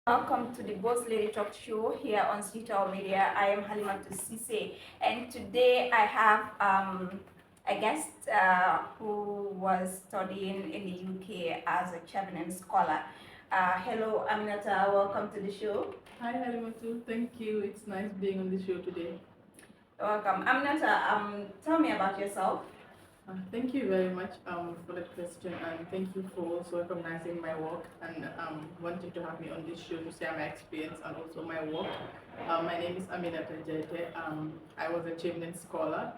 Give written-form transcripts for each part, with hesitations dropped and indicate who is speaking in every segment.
Speaker 1: Welcome to the Boss Lady Talk Show here on Digital Media. I am Halimatu Sise, and today I have a guest who was studying in the UK as a Chevening Scholar. Hello, Aminata. Welcome to the show.
Speaker 2: Hi, Halimatu. Thank you. It's nice being on the show today.
Speaker 1: Welcome, Aminata. Tell me about yourself.
Speaker 2: Thank you very much for that question, and thank you for also recognizing my work and wanting to have me on this show to share my experience and also my work. My name is Aminata Jaiteh. I was a Chevening Scholar,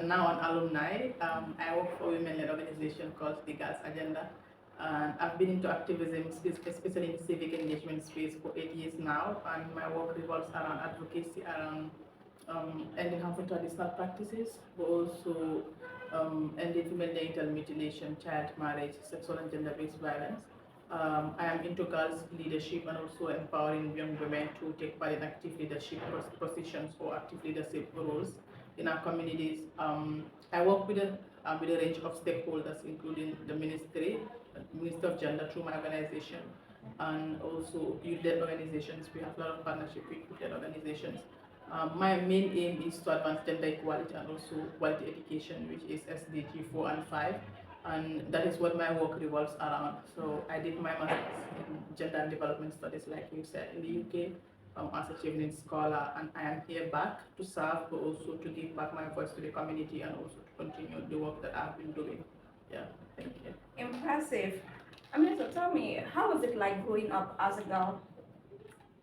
Speaker 2: now an alumni. I work for a women-led organization called the Girls Agenda. And I've been into activism, especially in civic engagement space for 8 years now, and my work revolves around advocacy, around ending harmful traditional practices, but also ending female genital mutilation, child marriage, sexual and gender-based violence. I am into girls leadership and also empowering young women to take part in active leadership positions or active leadership roles in our communities. I work with a range of stakeholders, including the Minister of Gender through my organization, and also youth-led organizations. We have a lot of partnership with youth-led organizations. My main aim is to advance gender equality and also quality education, which is SDG 4 and 5, and that is what my work revolves around. So I did my master's in gender and development studies, like you said, in the UK as a Chevening Scholar, and I am here back to serve, but also to give back my voice to the community and also to continue the work that I've been doing. Yeah, thank you.
Speaker 1: Impressive. Aminata, tell me, how was it like growing up as a girl?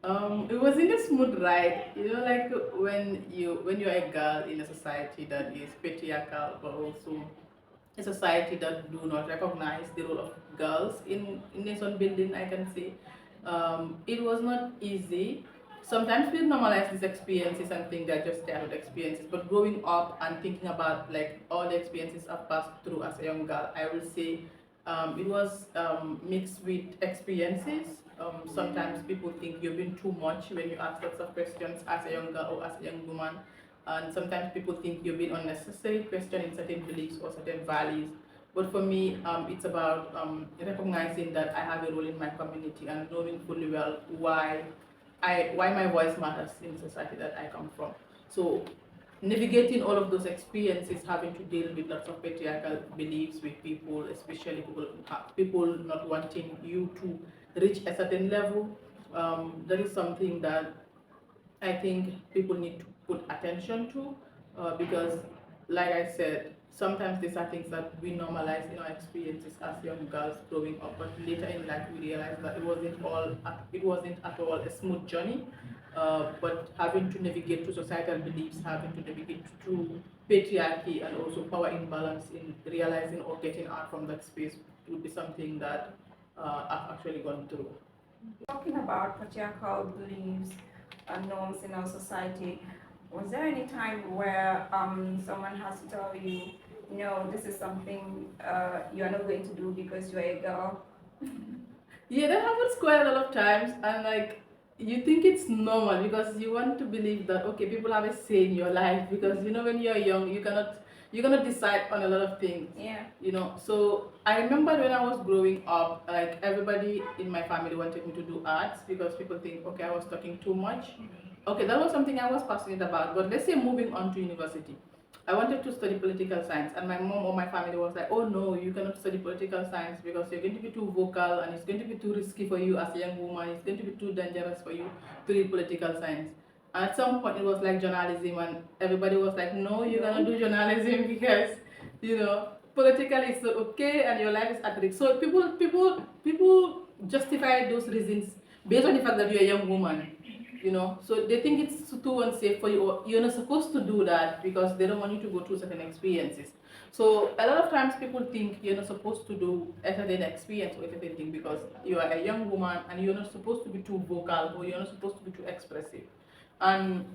Speaker 2: It wasn't a smooth ride, like when you're a girl in a society that is patriarchal, but also a society that do not recognize the role of girls in nation building. I can say it was not easy. Sometimes we normalize these experiences and think they're just childhood experiences, but growing up and thinking about like all the experiences I've passed through as a young girl, I will say it was mixed with experiences. Sometimes people think you've been too much when you ask lots of questions as a young girl or as a young woman, and sometimes people think you've been unnecessary questioning certain beliefs or certain values. But for me, it's about recognizing that I have a role in my community and knowing fully well why my voice matters in the society that I come from. So navigating all of those experiences, having to deal with lots of patriarchal beliefs with people, especially people not wanting you to reach a certain level, that is something that I think people need to put attention to, because, like I said, sometimes these are things that we normalize in our experiences as young girls growing up, but later in life we realize that it wasn't at all a smooth journey. But having to navigate through societal beliefs, having to navigate through patriarchy and also power imbalance in realizing or getting out from that space would be something that I've actually gone through.
Speaker 1: Talking about patriarchal beliefs and norms in our society, was there any time where someone has to tell you, no, this is something you are not going to do because you are a girl?
Speaker 2: Yeah, that happens quite a lot of times, and like you think it's normal because you want to believe that okay, people have a say in your life because when you're young, you cannot decide on a lot of things.
Speaker 1: Yeah.
Speaker 2: So I remember when I was growing up, like everybody in my family wanted me to do arts because people think okay, I was talking too much. Okay, that was something I was passionate about. But let's say moving on to university, I wanted to study political science, and my mom or my family was like, "Oh no, you cannot study political science because you're going to be too vocal, and it's going to be too risky for you as a young woman. It's going to be too dangerous for you to read political science." And at some point, it was like journalism, and everybody was like, "No, you're gonna do journalism because, political is okay, and your life is at risk." So people justify those reasons based on the fact that you're a young woman. So they think it's too unsafe for you, or you're not supposed to do that because they don't want you to go through certain experiences. So a lot of times people think you're not supposed to do a certain experience or a certain thing because you are a young woman and you're not supposed to be too vocal or you're not supposed to be too expressive. And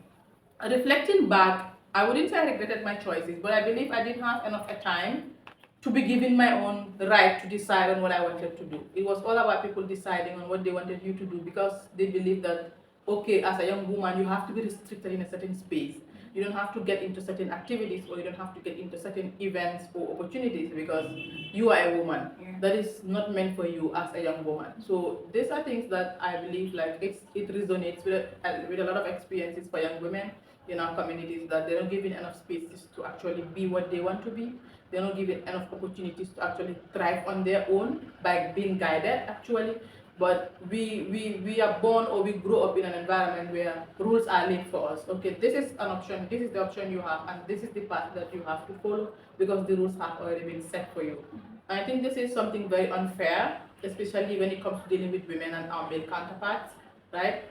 Speaker 2: reflecting back, I wouldn't say I regretted my choices, but I believe I didn't have enough time to be given my own right to decide on what I wanted to do. It was all about people deciding on what they wanted you to do because they believe that, okay, as a young woman, you have to be restricted in a certain space. You don't have to get into certain activities, or you don't have to get into certain events or opportunities because you are a woman. That is not meant for you as a young woman. So these are things that I believe like it resonates with a lot of experiences for young women in our communities, that they're not given enough spaces to actually be what they want to be. They're not given enough opportunities to actually thrive on their own by being guided actually. But we are born, or we grow up in an environment where rules are laid for us. Okay, this is an option, this is the option you have, and this is the path that you have to follow because the rules have already been set for you. And I think this is something very unfair, especially when it comes to dealing with women and our male counterparts, right?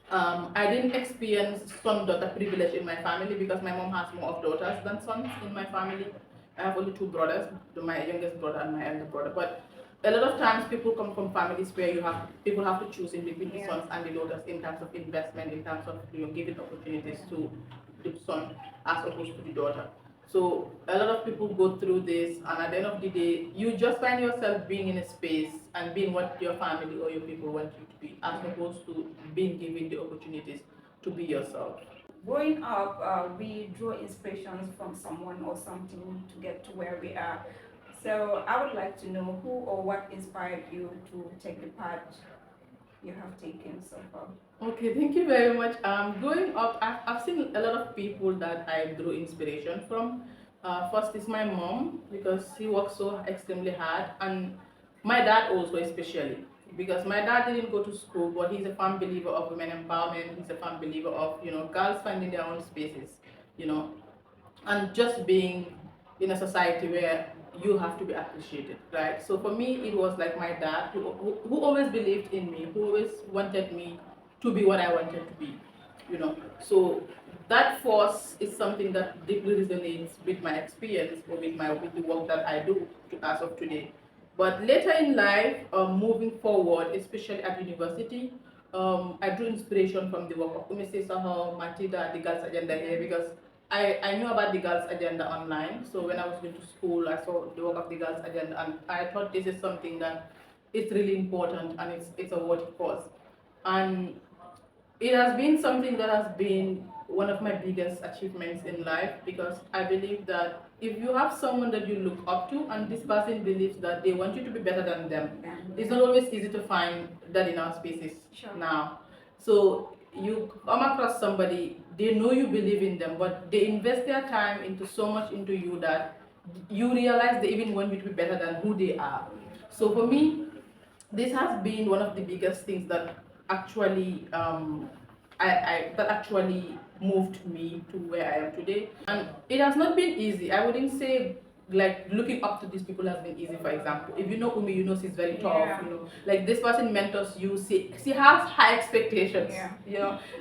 Speaker 2: I didn't experience son-daughter privilege in my family because my mom has more of daughters than sons in my family. I have only two brothers, my youngest brother and my elder brother. But a lot of times people come from families where people have to choose in between the sons and the daughters in terms of investment, in terms of giving opportunities to the son as opposed to the daughter. So a lot of people go through this, and at the end of the day, you just find yourself being in a space and being what your family or your people want you to be, as opposed to being given the opportunities to be yourself.
Speaker 1: Growing up, we draw inspirations from someone or something to get to where we are. So I would like to know who or what inspired you to take the path you have taken so far.
Speaker 2: Okay, thank you very much. Growing up, I've seen a lot of people that I drew inspiration from. First is my mom, because she works so extremely hard, and my dad also, especially because my dad didn't go to school, but he's a firm believer of women empowerment. He's a firm believer of girls finding their own spaces, you know, and just being in a society where you have to be appreciated, right? So for me, it was like my dad who always believed in me, who always wanted me to be what I wanted to be, So that force is something that deeply resonates with my experience, or with the work that I do as of today. But later in life, moving forward, especially at university, I drew inspiration from the work of Mrs. Saho, Matida, the Girls Agenda here, because I knew about the Girls Agenda online. So when I was going to school, I saw the work of the Girls Agenda, and I thought this is something that is really important, and it's a worthy cause. And it has been something that has been one of my biggest achievements in life, because I believe that if you have someone that you look up to and this person believes that they want you to be better than them, it's not always easy to find that in our spaces now. So you come across somebody, they know you believe in them, but they invest their time into so much into you that you realize they even want you to be better than who they are. So for me, this has been one of the biggest things that actually that actually moved me to where I am today. And it has not been easy. I wouldn't say like looking up to these people has been easy. For example, if you know Umi, you know she's very tough. Like this person mentors you. She has high expectations.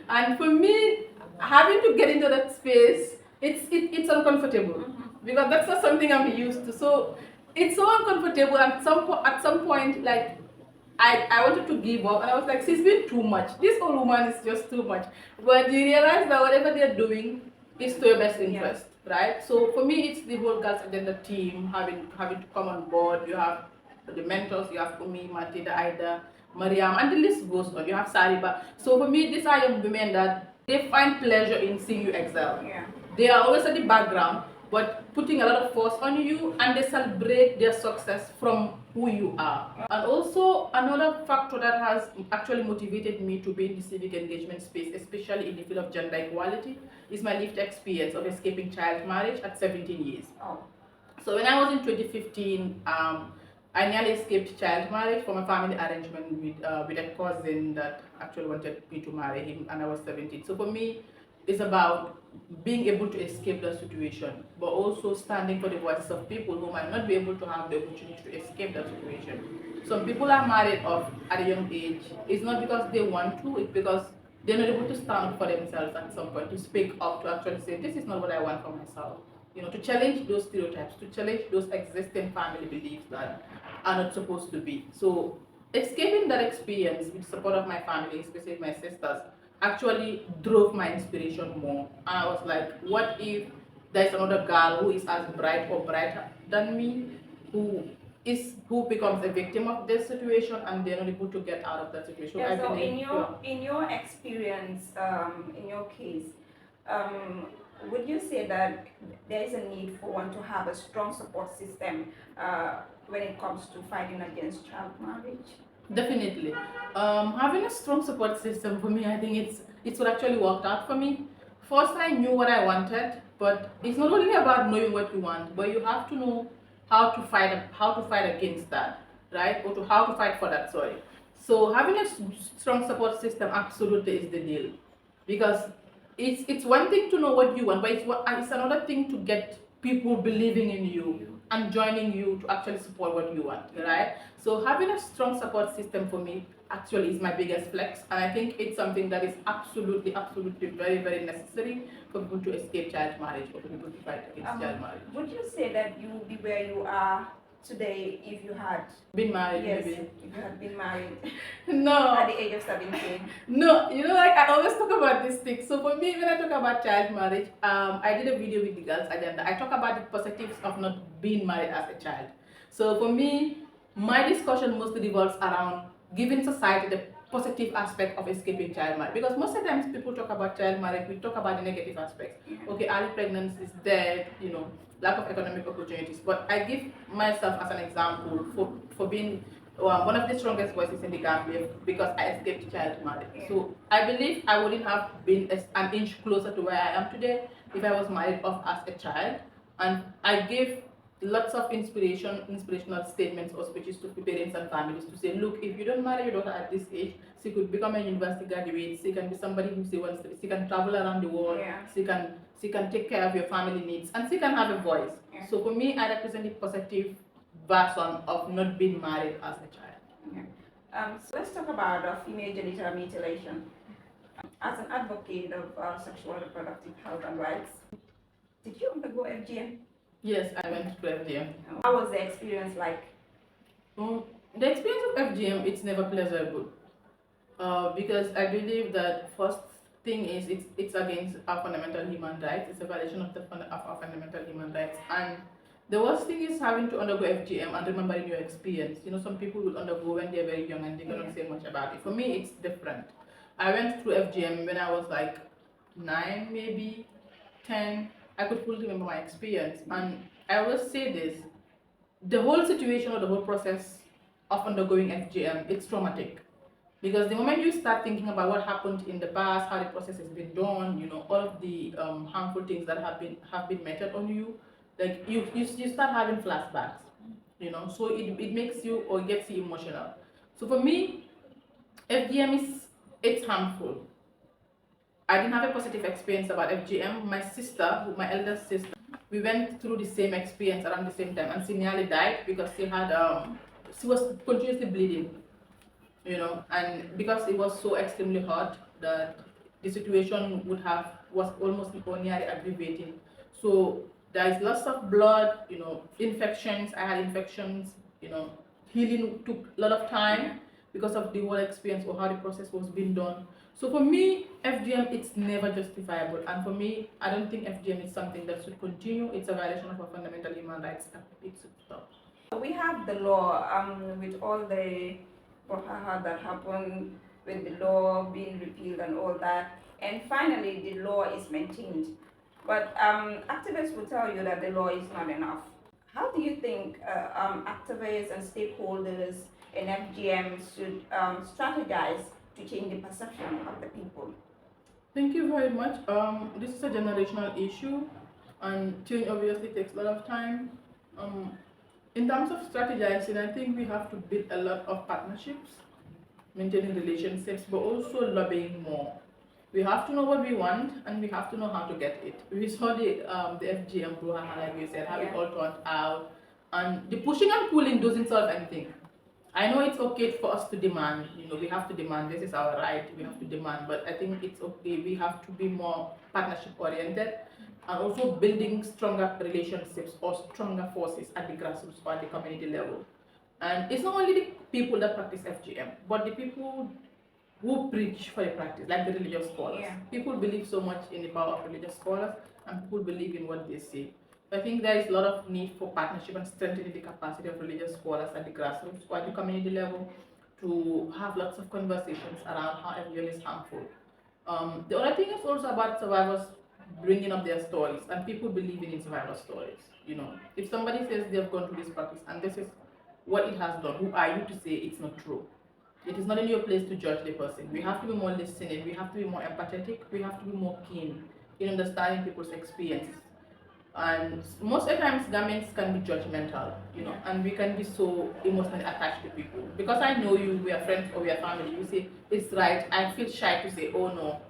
Speaker 2: And for me, having to get into that space, it's uncomfortable because that's not something I'm used to. So it's so uncomfortable. And at some point, like I wanted to give up, and I was like, she's been too much. This old woman is just too much. But you realize that whatever they're doing is to your best interest, right? So for me, it's the whole Girls Agenda team having to come on board. You have the mentors, you have Umi, Matida, Aida, Mariam, and the list goes on. You have Sariba. So for me, these are young women that they find pleasure in seeing you excel. They are always at the background, but putting a lot of force on you, and they celebrate their success from who you are. And also another factor that has actually motivated me to be in the civic engagement space, especially in the field of gender equality, is my lived experience of escaping child marriage at 17 years. So when I was in 2015, I nearly escaped child marriage from a family arrangement with a cousin that actually wanted me to marry him, and I was 17. So for me, it's about being able to escape that situation, but also standing for the voices of people who might not be able to have the opportunity to escape that situation. Some people are married off at a young age. It's not because they want to, it's because they're not able to stand up for themselves at some point, to speak up, to actually say, this is not what I want for myself. To challenge those stereotypes, to challenge those existing family beliefs that are not supposed to be. So escaping that experience with support of my family, especially my sisters, actually drove my inspiration more. And I was like, what if there's another girl who is as bright or brighter than me, who becomes a victim of this situation, and they're not able to get out of that situation.
Speaker 1: Yeah, so in your experience, in your case, um, would you say that there is a need for one to have a strong support system when it comes to fighting against child marriage?
Speaker 2: Definitely. Having a strong support system for me, I think it's what actually worked out for me. First, I knew what I wanted, but it's not only about knowing what you want, but you have to know how to fight against that, right? Or to how to fight for that. Sorry. So having a strong support system absolutely is the deal, because it's one thing to know what you want, but it's another thing to get people believing in you and joining you to actually support what you want, right? So having a strong support system for me actually is my biggest flex, and I think it's something that is absolutely very, very necessary for people to escape child marriage or for people to fight against child marriage.
Speaker 1: Would you say that you would be where you are today if you had
Speaker 2: Been married,
Speaker 1: yes,
Speaker 2: maybe.
Speaker 1: if you had been married
Speaker 2: No.
Speaker 1: at the age of 17?
Speaker 2: No, like I always talk about this thing. So for me, when I talk about child marriage, I did a video with the girls agenda. I talk about the positives of not being married as a child. So for me, my discussion mostly revolves around giving society the positive aspect of escaping child marriage. Because most of the times people talk about child marriage, we talk about the negative aspects. Okay, early pregnancy is dead, lack of economic opportunities. But I give myself as an example for being one of the strongest voices in the Gambia because I escaped child marriage.
Speaker 1: Yeah.
Speaker 2: So I believe I wouldn't have been an inch closer to where I am today if I was married off as a child. And I gave lots of inspirational statements or speeches to parents and families to say, look, if you don't marry your daughter at this age, she could become a university graduate, she can be somebody who she wants to be, she can travel around the world,
Speaker 1: yeah.
Speaker 2: she can take care of your family needs, and she can have a voice.
Speaker 1: Yeah.
Speaker 2: So for me, I represent the positive version of not being married as a child.
Speaker 1: Yeah. So let's talk about female genital mutilation. As an advocate of sexual and reproductive health and rights, did you undergo FGM?
Speaker 2: Yes, I went to FGM.
Speaker 1: How was the experience like?
Speaker 2: The experience of FGM, it's never pleasurable. Because I believe that first thing is it's against our fundamental human rights. It's a violation of our fundamental human rights. And the worst thing is having to undergo FGM and remembering your experience. Some people will undergo when they're very young and they cannot say much about it. For me, it's different. I went through FGM when I was like 9, maybe 10. I could fully remember my experience. And I always say this, the whole situation or the whole process of undergoing FGM, it's traumatic. Because the moment you start thinking about what happened in the past, how the process has been done, all of the harmful things that have been meted on you, like you start having flashbacks, so it makes you or gets you emotional. So for me, FGM it's harmful. I didn't have a positive experience about FGM. My sister, my eldest sister, we went through the same experience around the same time, and she nearly died because she was continuously bleeding, and because it was so extremely hot that the situation was almost nearly aggravating. So there is lots of blood, infections. I had infections, healing took a lot of time because of the whole experience or how the process was being done. So for me, FGM, it's never justifiable. And for me, I don't think FGM is something that should continue. It's a violation of our fundamental human rights. It should stop.
Speaker 1: We have the law with all the brouhaha that happened with the law being repealed and all that. And finally, the law is maintained. But activists will tell you that the law is not enough. How do you think activists and stakeholders in FGM should strategize to change the perception of the people?
Speaker 2: Thank you very much. This is a generational issue, and change obviously takes a lot of time. In terms of strategizing, I think we have to build a lot of partnerships, maintaining relationships, but also lobbying more. We have to know what we want, and we have to know how to get it. We saw the FGM brouhaha, like we said, have it all turned out, and the pushing and pulling doesn't solve anything. I know it's okay for us to demand, we have to demand, this is our right, we have to demand, but I think it's okay, we have to be more partnership oriented and also building stronger relationships or stronger forces at the grassroots or at the community level. And it's not only the people that practice FGM, but the people who preach for the practice, like the religious scholars. People believe so much in the power of religious scholars, and people believe in what they say. I think there is a lot of need for partnership and strengthening the capacity of religious scholars at the grassroots or at the community level to have lots of conversations around how FGM is harmful. The other thing is also about survivors bringing up their stories and people believing in survival stories. You know, if somebody says they've gone through this practice and this is what it has done, who are you to say it's not true? It is not in your place to judge the person. We have to be more listening, we have to be more empathetic, we have to be more keen in understanding people's experiences. And most of the times governments can be judgmental, you know, and we can be so emotionally attached to people. Because I know you, we are friends or we are family, you say it's right, I feel shy to say, oh no,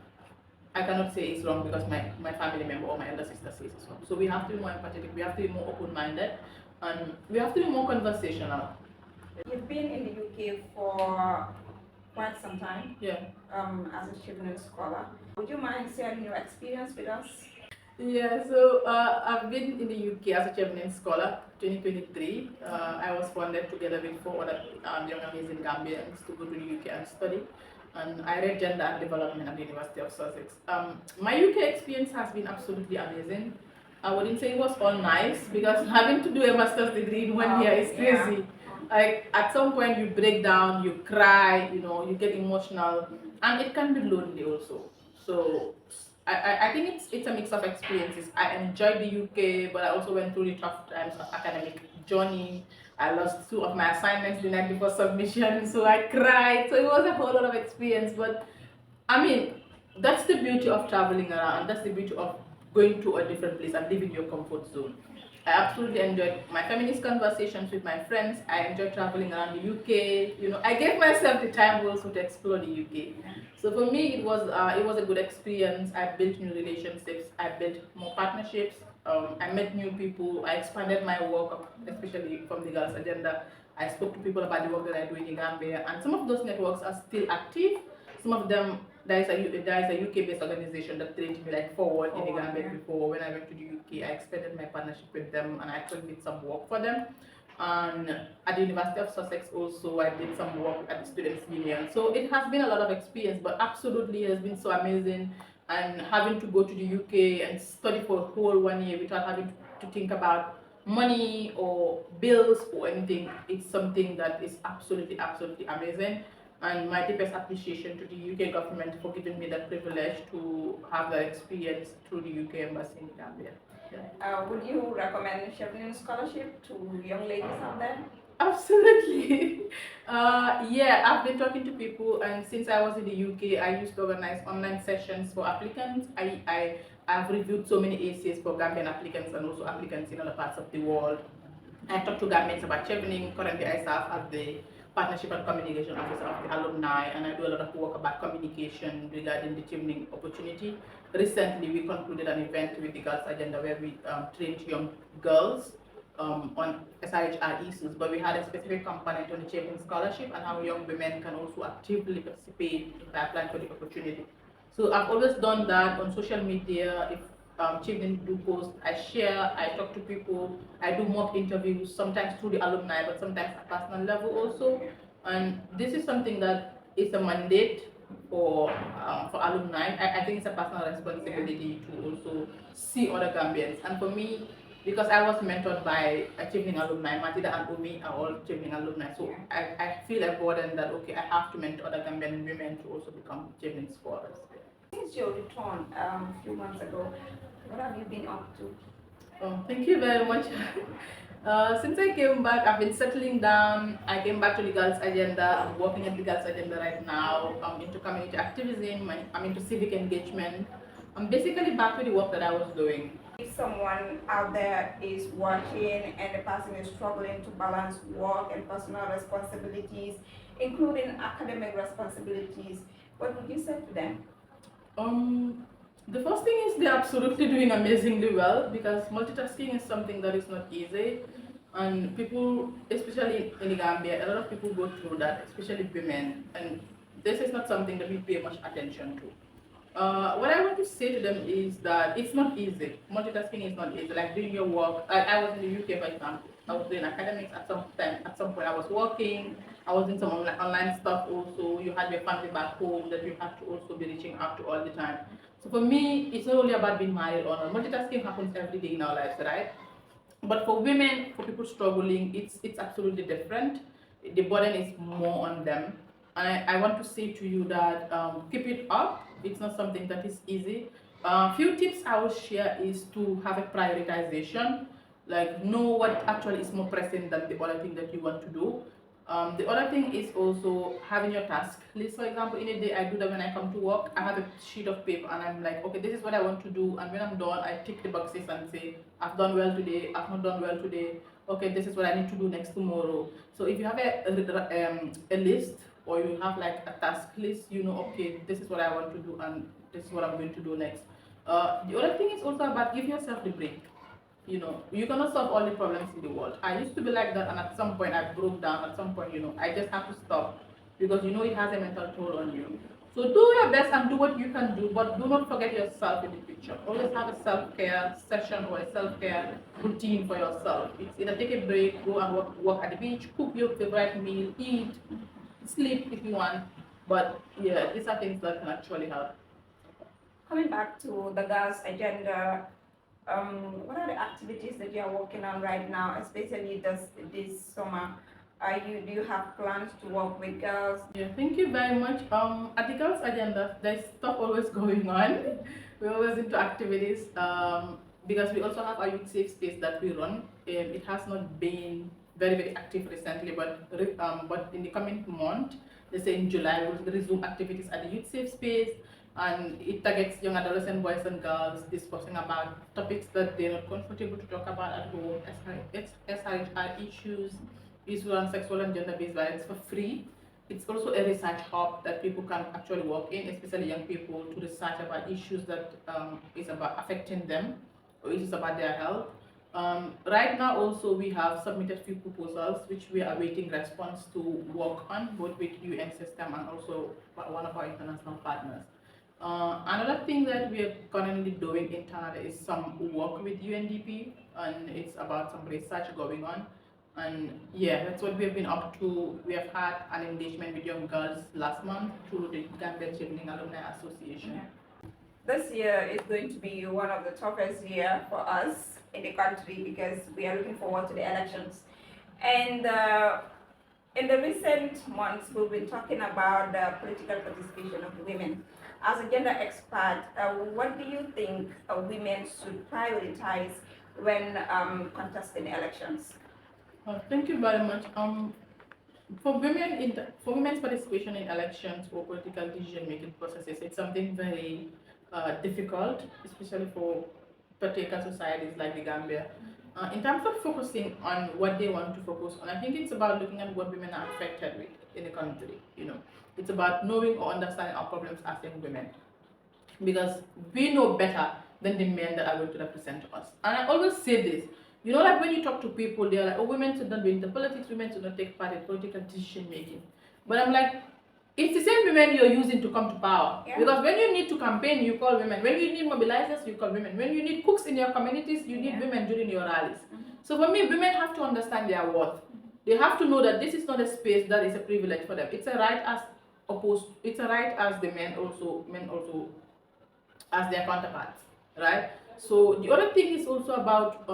Speaker 2: I cannot say it's wrong because my family member or my elder sister says it's wrong. So we have to be more empathetic, we have to be more open-minded, and we have to be more conversational.
Speaker 1: You've been in the UK for quite some time.
Speaker 2: Yeah.
Speaker 1: As a Chevening Scholar. Would you mind sharing your experience with us?
Speaker 2: Yeah, so I've been in the UK as a Chevening Scholar 2023. I was funded together with four other young amazing Gambians to go to the UK and study. And I read Gender and Development at the University of Sussex. My UK experience has been absolutely amazing. I wouldn't say it was all nice because having to do a master's degree in 1 year is crazy. Like at some point you break down, you cry, you know, you get emotional, and it can be lonely also. So I think it's a mix of experiences. I enjoyed the UK, but I also went through the tough times of academic journey. I lost two of my assignments the night before submission, so I cried. So it was a whole lot of experience. But I mean, that's the beauty of traveling around, and that's the beauty of going to a different place and leaving your comfort zone. I absolutely enjoyed my feminist conversations with my friends. I enjoyed traveling around the UK. You know, I gave myself the time also to explore the UK. So for me, it was a good experience. I built new relationships. I built more partnerships. I met new people. I expanded my work, especially from the Girls Agenda. I spoke to people about the work that I do in the Gambia, and some of those networks are still active. Some of them, there is a UK-based organization that trained me like forward in the Gambia before. When I went to the UK, I expanded my partnership with them, and I actually did some work for them. And at the University of Sussex also, I did some work at the Students' Union. So it has been a lot of experience, but absolutely it has been so amazing. And having to go to the UK and study for a whole 1 year without having to think about money or bills or anything, it's something that is absolutely, absolutely amazing. And my deepest appreciation to the UK government for giving me that privilege to have that experience through the UK Embassy in Gambia.
Speaker 1: Would you recommend Chevening Scholarship to young ladies out there?
Speaker 2: Absolutely. Yeah, I've been talking to people, and since I was in the UK, I used to organize online sessions for applicants. I've reviewed so many essays for Gambian applicants and also applicants in other parts of the world. I talked to Gambians about Chevening. Currently, I serve as the Partnership and Communication Officer of the alumni, and I do a lot of work about communication regarding the Chevening opportunity. Recently, we concluded an event with the Girls Agenda where we trained young girls on SRHR issues, but we had a specific component on the Chevening Scholarship and how young women can also actively participate by applying for the opportunity. So I've always done that on social media. If Chevening do post, I share, I talk to people, I do mock interviews, sometimes through the alumni, but sometimes at personal level also. And this is something that is a mandate for alumni. I think it's a personal responsibility to also see other Gambians. And for me, because I was mentored by a Chevening alumni, Matida and Umi are all Chevening alumni, so I feel a burden that okay, I have to mentor other Gambian women to also become Chevening scholars.
Speaker 1: Since your return a few months ago, what have you been up to?
Speaker 2: Oh, thank you very much. Since I came back, I've been settling down. I came back to the Girls Agenda. I'm working at the Girls Agenda right now. I'm into community activism. I'm into civic engagement. I'm basically back to the work that I was doing.
Speaker 1: If someone out there is watching and the person is struggling to balance work and personal responsibilities, including academic responsibilities, what would you say to them?
Speaker 2: The first thing is they're absolutely doing amazingly well because multitasking is something that is not easy. And people, especially in the Gambia, a lot of people go through that, especially women. And this is not something that we pay much attention to. What I want to say to them is that it's not easy. Multitasking is not easy. Like doing your work. I was in the UK, for example. I was doing academics at some time. At some point, I was working. I was doing some online stuff also. You had your family back home that you have to also be reaching out to all the time. So for me, it's not only about being married or not. Multitasking happens every day in our lives, right? But for women, for people struggling, it's absolutely different. The burden is more on them. And I want to say to you that keep it up. It's not something that is easy. Few tips I will share is to have a prioritization, like know what actually is more pressing than the other thing that you want to do. The other thing is also having your task list. For example, in a day, I do that when I come to work. I have a sheet of paper and I'm like, okay, this is what I want to do. And when I'm done, I tick the boxes and say, I've done well today, I've not done well today. Okay, this is what I need to do next tomorrow. So if you have a list, or you have like a task list, you know, okay, this is what I want to do and this is what I'm going to do next. The other thing is also about giving yourself the break. You know, you cannot solve all the problems in the world. I used to be like that, and at some point I broke down. At some point, you know, I just have to stop because you know it has a mental toll on you. So do your best and do what you can do, but do not forget yourself in the picture. Always have a self-care session or a self-care routine for yourself. It's either take a break, go and walk at the beach, cook your favorite meal, eat, sleep if you want. But yeah, these are things that can actually help.
Speaker 1: Coming back to the girls' agenda, what are the activities that you are working on right now, especially this summer? Do you have plans to work with girls?
Speaker 2: Yeah, thank you very much. At the girls' agenda, there's stuff always going on. We're always into activities because we also have a youth safe space that we run. It has not been very active recently, but in the coming month, let's say in July, we'll resume activities at the youth safe space, and it targets young adolescent boys and girls discussing about topics that they're not comfortable to talk about at home, SRHR issues, issues on sexual and gender-based violence for free. It's also a research hub that people can actually work in, especially young people, to research about issues that is about affecting them or issues about their health. Right now, also we have submitted few proposals which we are awaiting response to work on, both with UN system and also one of our international partners. Another thing that we are currently doing internally is some work with UNDP, and it's about some research going on. And yeah, that's what we have been up to. We have had an engagement with young girls last month through the Gambia Chevening Alumni Association.
Speaker 1: Yeah. This year is going to be one of the toughest year for us in the country because we are looking forward to the elections. And in the recent months, we've been talking about the political participation of women. As a gender expert, what do you think women should prioritize when contesting elections?
Speaker 2: Thank you very much. For women's participation in elections or political decision-making processes, it's something very difficult, especially for particular societies like the Gambia. In terms of focusing on what they want to focus on, I think it's about looking at what women are affected with in the country. You know, it's about knowing or understanding our problems as young women, because we know better than the men that are going to represent us. And I always say this, you know, like when you talk to people, they're like, oh, women should not be into politics, women should not take part in political decision making. But I'm like, it's the same women you're using to come to power.
Speaker 1: Yeah.
Speaker 2: Because when you need to campaign, you call women. When you need mobilizers, you call women. When you need cooks in your communities, you need women during your rallies. So for me, women have to understand their worth. They have to know that this is not a space that is a privilege for them. It's a right as opposed. It's a right as the men also as their counterparts, right? So the other thing is also about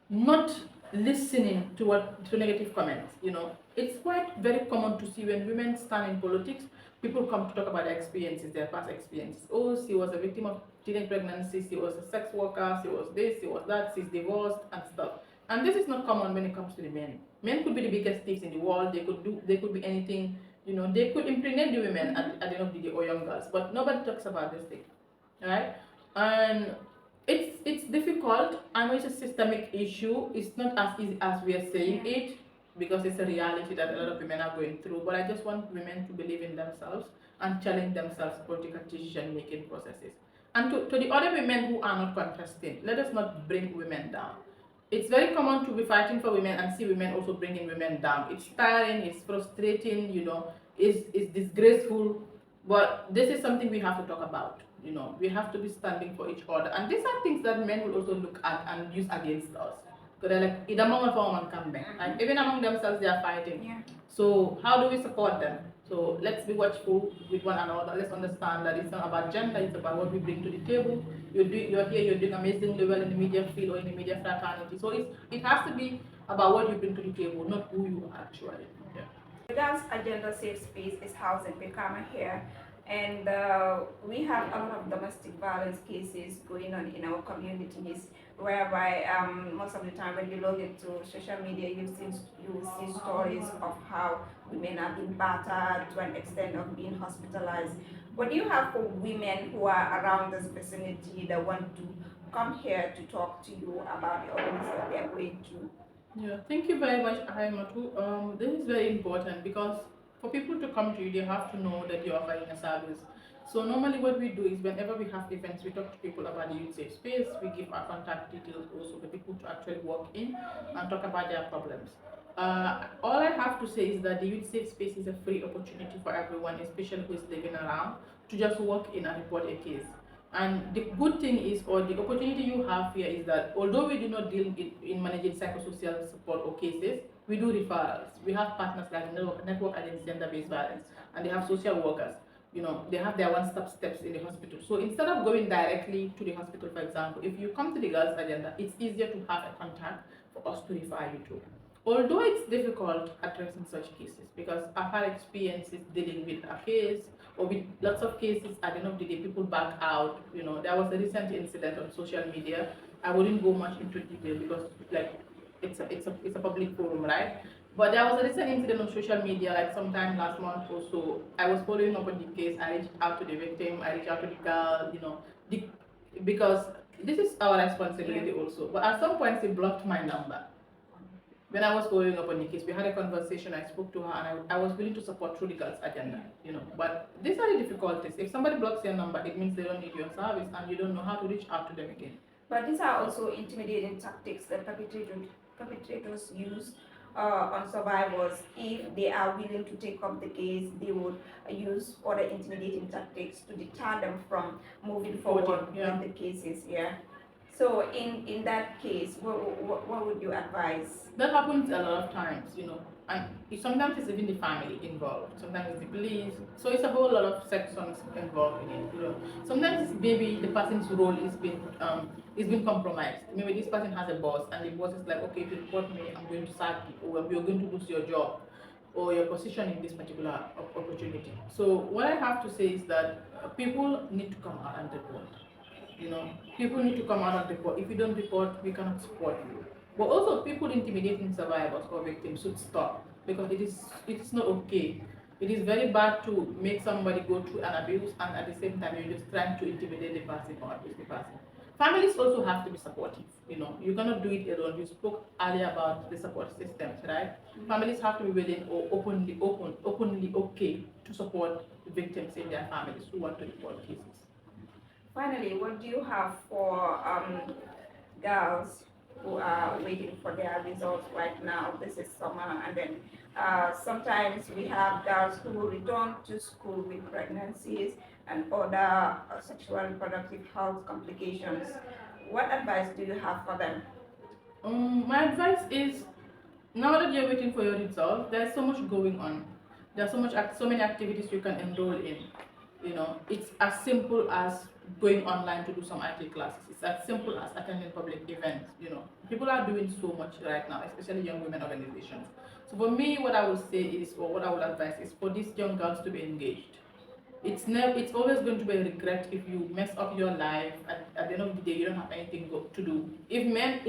Speaker 2: not listening to negative comments. You know, it's quite very common to see when women stand in politics, people come to talk about their experiences, their past experiences. Oh, she was a victim of teenage pregnancy, she was a sex worker, she was this, she was that, she's divorced and stuff. And this is not common when it comes to the men. Men could be the biggest thieves in the world. They could be anything. You know, they could impregnate the women at the end of the day or young girls. But nobody talks about this thing, right? And it's difficult. I know it's a systemic issue. It's not as easy as we are saying it, because it's a reality that a lot of women are going through. But I just want women to believe in themselves and challenge themselves political decision making processes. And to the other women who are not contesting, let us not bring women down. It's very common to be fighting for women and see women also bringing women down. It's tiring, it's frustrating, you know, it's disgraceful. But this is something we have to talk about. You know, we have to be standing for each other. And these are things that men will also look at and use against us. Because they're like, idamang man come back. And even among themselves, they are fighting.
Speaker 1: Yeah.
Speaker 2: So how do we support them? So let's be watchful with one another. Let's understand that it's not about gender, it's about what we bring to the table. You're here, you're doing amazingly well in the media field or in the media fraternity. So it has to be about what you bring to the table, not who you are actually. Yeah.
Speaker 1: The Girls Agenda Safe Space is housed in Pekama here. And we have a lot of domestic violence cases going on in our communities, whereby most of the time when you log into social media, you will see stories of how women have been battered to an extent of being hospitalized. What do you have for women who are around this vicinity that want to come here to talk to you about the ordeals that they are going through?
Speaker 2: Yeah, thank you very much, Ahimatu. This is very important because for people to come to you, they have to know that you're offering a service. So normally what we do is whenever we have events, we talk to people about the youth safe space. We give our contact details also for people to actually walk in and talk about their problems. All I have to say is that the youth safe space is a free opportunity for everyone, especially who is living around, to just walk in and report a case. And the good thing is, or the opportunity you have here is that although we do not deal in managing psychosocial support or cases, we do referrals. We have partners like Network Against Gender-Based Violence, and they have social workers. They have their one-stop steps in the hospital. So instead of going directly to the hospital, for example, if you come to the Girls Agenda, it's easier to have a contact for us to refer you to. Although it's difficult addressing such cases because I've had experiences dealing with a case or with lots of cases at the end of the day, people back out. There was a recent incident on social media. I wouldn't go much into detail because like it's a public forum, right? But there was a recent incident on social media like sometime last month or so. I was following up on the case. I reached out to the victim. I reached out to the girl. Because this is our responsibility also. But at some point, she blocked my number when I was following up on the case. We had a conversation. I spoke to her, and I was willing to support through the girls' agenda. But these are the difficulties. If somebody blocks your number, it means they don't need your service, and you don't know how to reach out to them again.
Speaker 1: But these are also intimidating tactics that perpetrators use on survivors. If they are willing to take up the case, they would use other intimidating tactics to deter them from moving forward
Speaker 2: Yeah.
Speaker 1: with the cases. Yeah. So in that case, what would you advise?
Speaker 2: That happens a lot of times, and sometimes it's even the family involved. Sometimes it's the police. So it's a whole lot of sections involved in it. Sometimes it's maybe the person's role is being compromised. Maybe this person has a boss, and the boss is like, okay, if you report me, I'm going to sack you, or you're going to lose your job, or your position in this particular opportunity. So what I have to say is that people need to come out and report. People need to come out and report. If you don't report, we cannot support you. But also, people intimidating survivors or victims should stop because it is not okay. It is very bad to make somebody go through an abuse and at the same time you're just trying to intimidate the person or abuse the person. Families also have to be supportive. You cannot do it alone. You spoke earlier about the support systems, right? Families have to be willing or openly okay to support victims in their families who want to report cases.
Speaker 1: Finally, what do you have for girls who are waiting for their results right now? This is summer, and then sometimes we have girls who return to school with pregnancies and other sexual and reproductive health complications. What advice do you have for them?
Speaker 2: My advice is now that you're waiting for your results, there's so much going on. There's so many activities you can enroll in. It's as simple as going online to do some IT classes. It's as simple as attending public events. People are doing so much right now, especially young women organizations. So for me, what I would say is, or what I would advise is for these young girls to be engaged. It's always going to be a regret if you mess up your life and at the end of the day you don't have anything to do. If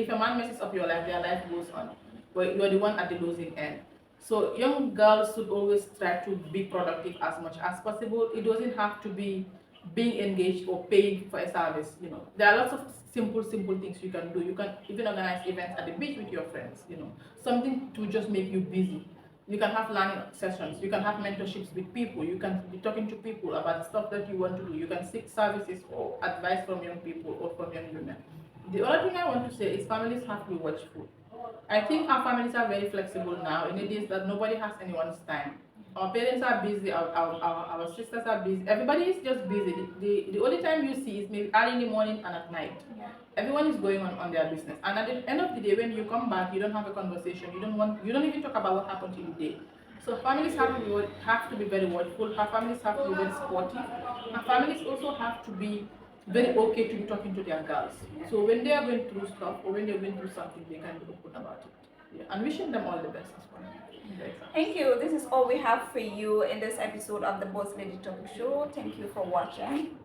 Speaker 2: a man messes up your life, their life goes on, but you're the one at the losing end. So young girls should always try to be productive as much as possible. It doesn't have to be being engaged or paying for a service. There are lots of simple things you can do. You can even organize events at the beach with your friends. Something to just make you busy. You can have learning sessions. You can have mentorships with people. You can be talking to people about stuff that you want to do. You can seek services or advice from young people or from young women. The other thing I want to say is families have to be watchful. I think our families are very flexible now in the days that nobody has anyone's time. Our parents are busy, our sisters are busy. Everybody is just busy. The only time you see is maybe early in the morning and at night. Everyone is going on their business. And at the end of the day, when you come back, you don't have a conversation. You don't even talk about what happened in the day. So families have to be very watchful. Our families have to be very supportive. Our families also have to be very okay to be talking to their girls. So when they are going through stuff or when they're going through something, they can be open about it. Yeah, and wishing them all the best as well in the exams.
Speaker 1: Thank you. This is all we have for you in this episode of the Boss Lady Talk Show. Thank you for watching.